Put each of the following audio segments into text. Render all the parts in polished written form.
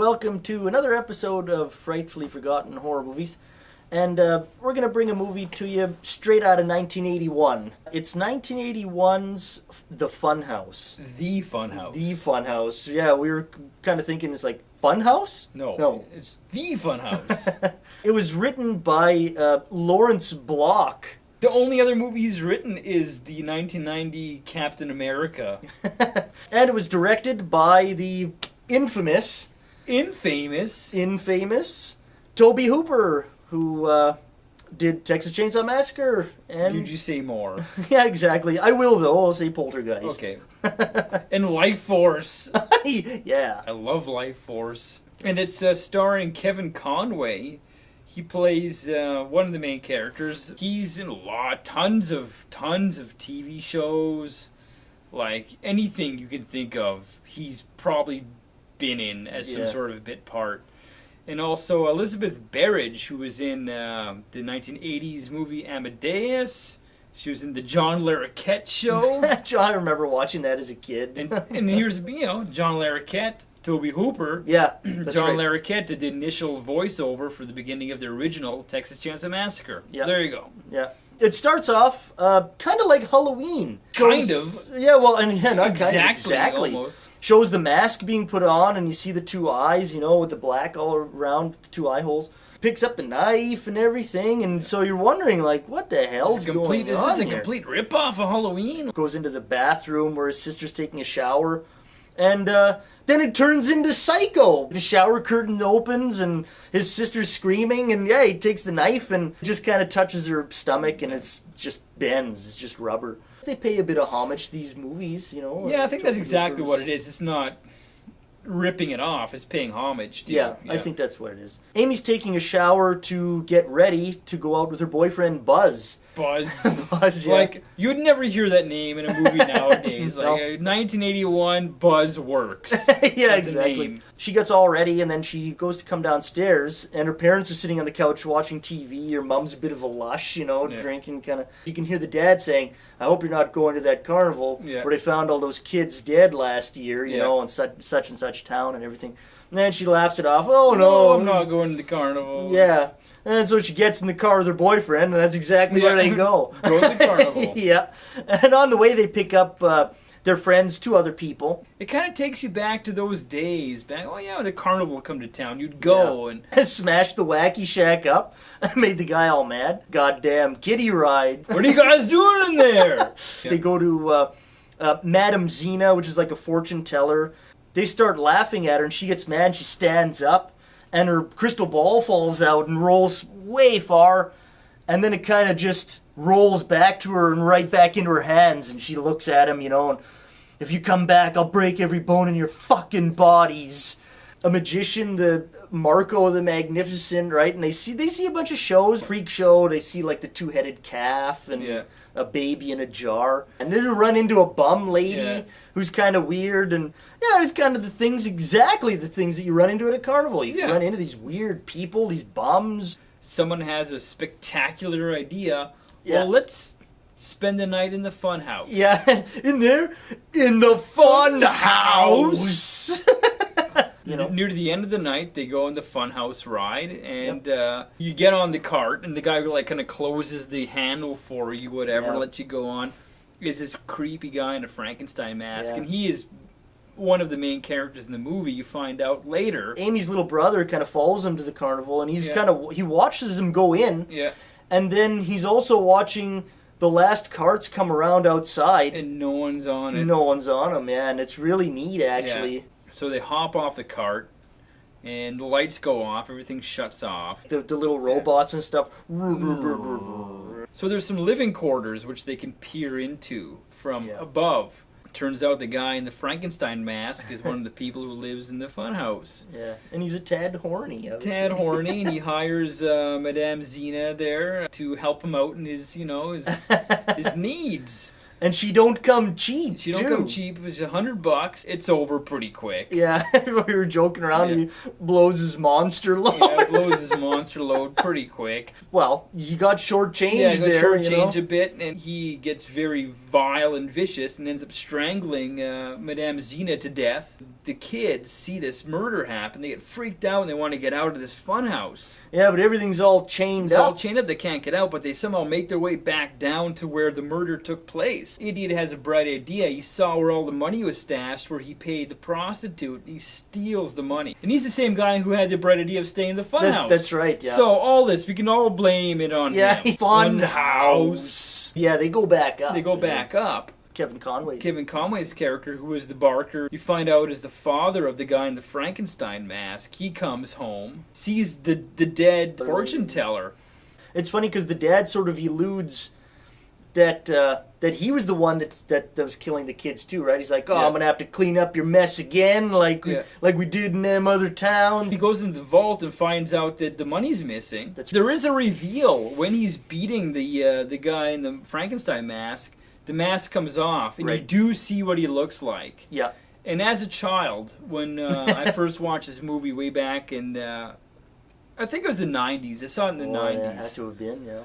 welcome to another episode of Frightfully Forgotten Horror Movies. And we're going to bring a movie to you straight out of 1981. It's 1981's The Funhouse. The Funhouse. The Funhouse. Yeah, we were kind of thinking it's like Funhouse? No, it's The Funhouse. It was written by Lawrence Block. The only other movie he's written is the 1990 Captain America. And it was directed by the infamous Tobe Hooper, who did Texas Chainsaw Massacre. And Did you say more? Yeah, exactly. I will, though. I'll say Poltergeist. Okay. And Life Force. Yeah. I love Life Force. And it's starring Kevin Conway. He plays one of the main characters. He's in tons of TV shows. Like, anything you can think of, he's probably been in as some sort of bit part. And also Elizabeth Berridge, who was in the 1980s movie Amadeus. She was in the John Larroquette Show. I remember watching that as a kid. and here's, John Larroquette, Tobe Hooper. Yeah, that's John right. Larroquette did the initial voiceover for the beginning of the original Texas Chainsaw Massacre. Yeah. So there you go. Yeah. It starts off kind of like Halloween. Kind of. Yeah, well, and yeah, not Exactly. Almost. Shows the mask being put on, and you see the two eyes, with the black all around, the two eye holes. Picks up the knife and everything, and so you're wondering, like, what the hell's going on here? Is this a complete rip-off of Halloween? Goes into the bathroom where his sister's taking a shower, and then it turns into Psycho. The shower curtain opens, and his sister's screaming, and he takes the knife and just kind of touches her stomach, and it's just bends. It's just rubber. They pay a bit of homage to these movies, Yeah, I think that's exactly what it is. It's not ripping it off. It's paying homage to Yeah, I think that's what it is. Amy's taking a shower to get ready to go out with her boyfriend, Buzz. Buzz, yeah. Like, you'd never hear that name in a movie nowadays. No. Like, 1981, Buzz Works. Yeah, exactly. She gets all ready, and then she goes to come downstairs, and her parents are sitting on the couch watching TV. Her mom's a bit of a lush, drinking kind of. You can hear the dad saying, I hope you're not going to that carnival where they found all those kids dead last year, in such and such town and everything. And then she laughs it off. Oh, no, I'm not going to the carnival. Yeah. And so she gets in the car with her boyfriend, and that's exactly where they go. Go to the carnival. Yeah. And on the way, they pick up their friends, two other people. It kind of takes you back to those days. When the carnival would come to town, you'd go and smash the wacky shack up. Made the guy all mad. Goddamn kiddie ride. What are you guys doing in there? They go to Madame Zena, which is like a fortune teller. They start laughing at her, and she gets mad. She stands up, and her crystal ball falls out and rolls way far. And then it kind of just rolls back to her and right back into her hands. And she looks at him, and if you come back, I'll break every bone in your fucking bodies. A magician, the Marco the Magnificent, right? And they see a bunch of shows. Freak show, they see like the two-headed calf and a baby in a jar. And then they run into a bum lady who's kind of weird. And it's kind of exactly the things that you run into at a carnival. You run into these weird people, these bums. Someone has a spectacular idea. Yeah. Well, let's spend the night in the Funhouse. Yeah, in the Funhouse. Near the end of the night, they go on the Funhouse ride, and you get on the cart, and the guy kind of closes the handle for you, whatever, lets you go on. Is this creepy guy in a Frankenstein mask, and he is one of the main characters in the movie. You find out later. Amy's little brother kind of follows him to the carnival, and he watches him go in. Yeah. And then he's also watching the last carts come around outside. And no one's on it. No one's on them, man. It's really neat, actually. Yeah. So they hop off the cart, and the lights go off. Everything shuts off. The little robots and stuff. So there's some living quarters which they can peer into from above. Turns out the guy in the Frankenstein mask is one of the people who lives in the Funhouse. Yeah, and he's a tad horny. And he hires Madame Zena there to help him out in his, his needs. And she don't come cheap, She don't come cheap. It was $100. It's over pretty quick. Yeah, we were joking around. He blows his monster load. Yeah, blows his monster monster load pretty quick. Well, he got shortchanged Yeah, he got there. shortchanged a bit, and he gets very vile and vicious and ends up strangling Madame Zena to death. The kids see this murder happen. They get freaked out and they want to get out of this funhouse. Yeah, but everything's all chained It's up. all chained up. They can't get out, but they somehow make their way back down to where the murder took place. Idiot has a bright idea. He saw where all the money was stashed, where he paid the prostitute. He steals the money. And he's the same guy who had the bright idea of staying in the funhouse. That's right, yeah. So all this, we can all blame it on him. Funhouse. Yeah, they go back up. They go back up. Kevin Conway's character, who is the barker, you find out is the father of the guy in the Frankenstein mask. He comes home, sees the dead fortune teller. It's funny because the dad sort of eludes that he was the one that was killing the kids too, right? He's like, I'm gonna have to clean up your mess again, like we did in them other towns. He goes into the vault and finds out that the money's missing. There is a reveal when he's beating the guy in the Frankenstein mask. The mask comes off, and you do see what he looks like. Yeah. And as a child, when I first watched this movie way back in, I think it was the 90s. I saw it in the 90s. Yeah, it had to have been, yeah.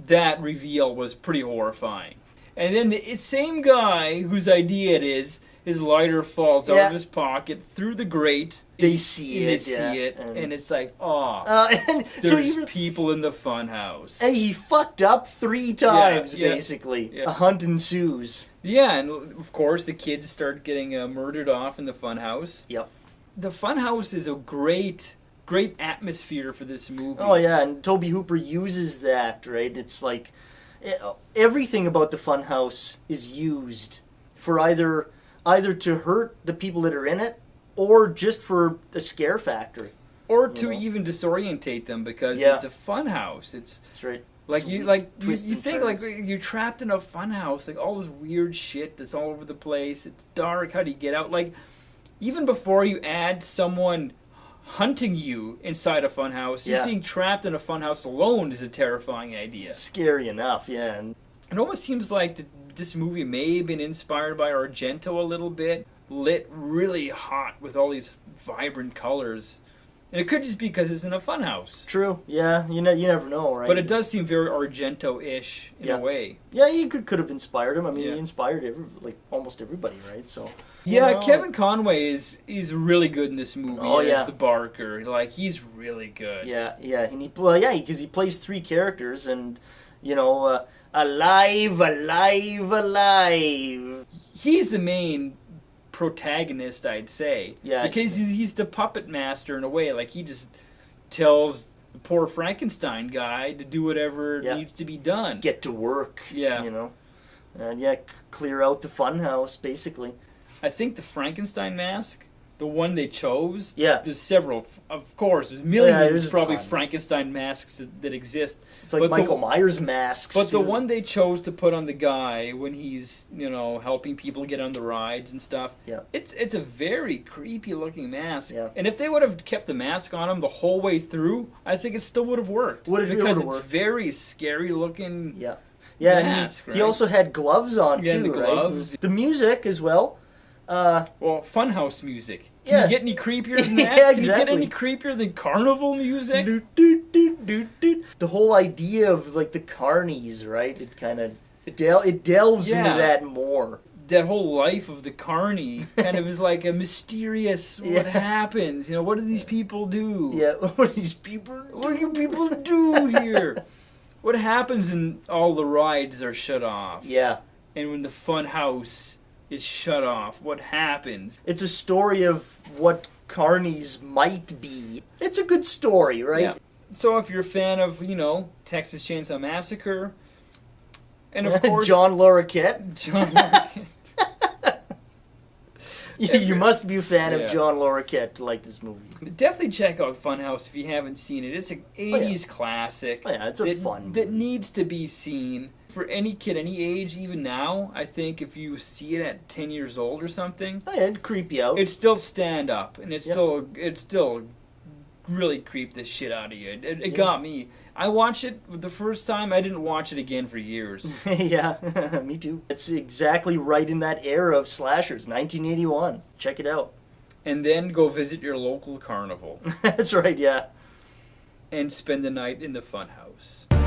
That reveal was pretty horrifying. And then the same guy whose idea it is, his lighter falls out of his pocket through the grate. They see it, and it's like, there's people in the funhouse. And he fucked up 3 times, basically. Yeah. A hunt ensues. Yeah, and of course the kids start getting murdered off in the funhouse. Yep. The funhouse is a great atmosphere for this movie. Oh yeah, and Tobe Hooper uses that, right? It's like everything about the funhouse is used for either to hurt the people that are in it, or just for a scare factor, or to even disorientate them, because it's a funhouse. That's right. Like you think like you're trapped in a funhouse, like all this weird shit that's all over the place. It's dark. How do you get out? Like even before you add someone hunting you inside a funhouse, just being trapped in a funhouse alone is a terrifying idea. Scary enough, yeah. And it almost seems like this movie may have been inspired by Argento a little bit, lit really hot with all these vibrant colors. And it could just be because it's in a funhouse. True, yeah. You never know, right? But it does seem very Argento-ish in a way. Yeah, he could have inspired him. I mean, he inspired almost everybody, right? So. Yeah, Kevin Conway is really good in this movie as the barker. Like, he's really good. Yeah, and because he plays 3 characters, and alive. He's the main protagonist, I'd say. Yeah. Because he's the puppet master in a way. Like, he just tells the poor Frankenstein guy to do whatever needs to be done. Get to work. Yeah. And clear out the funhouse, basically. I think the Frankenstein mask, the one they chose, there's several, of course, there's millions probably Frankenstein masks that exist. It's like Michael Myers masks. But the one they chose to put on the guy when he's, helping people get on the rides and stuff, it's a very creepy looking mask. Yeah. And if they would have kept the mask on him the whole way through, I think it still would have worked. Because it's very scary looking mask. And he also had gloves on too, the gloves. Right? The music as well. Funhouse music. Can you get any creepier than that? Yeah, exactly. Can you get any creepier than carnival music? The whole idea of like the carnies, right? It kind of it delves into that more. That whole life of the carny kind of is like a mysterious. What happens? What do these people do? Yeah, what do these people? What do you people do here? What happens when all the rides are shut off? Yeah, and when the fun house is shut off, what happens? It's a story of what carnies might be. It's a good story, right? Yeah. So if you're a fan of, Texas Chainsaw Massacre, and of course John Larroquette. You must be a fan of John Larroquette to like this movie. Definitely check out Funhouse if you haven't seen it. It's an 80s classic. Oh yeah, it's a fun movie. That needs to be seen. For any kid, any age, even now, I think if you see it at 10 years old or something, it'd creep you out. It'd still stand up, and it'd still really creep the shit out of you. It got me. I watched it the first time. I didn't watch it again for years. Yeah, me too. It's exactly right in that era of slashers, 1981. Check it out. And then go visit your local carnival. That's right, yeah. and spend the night in the Funhouse.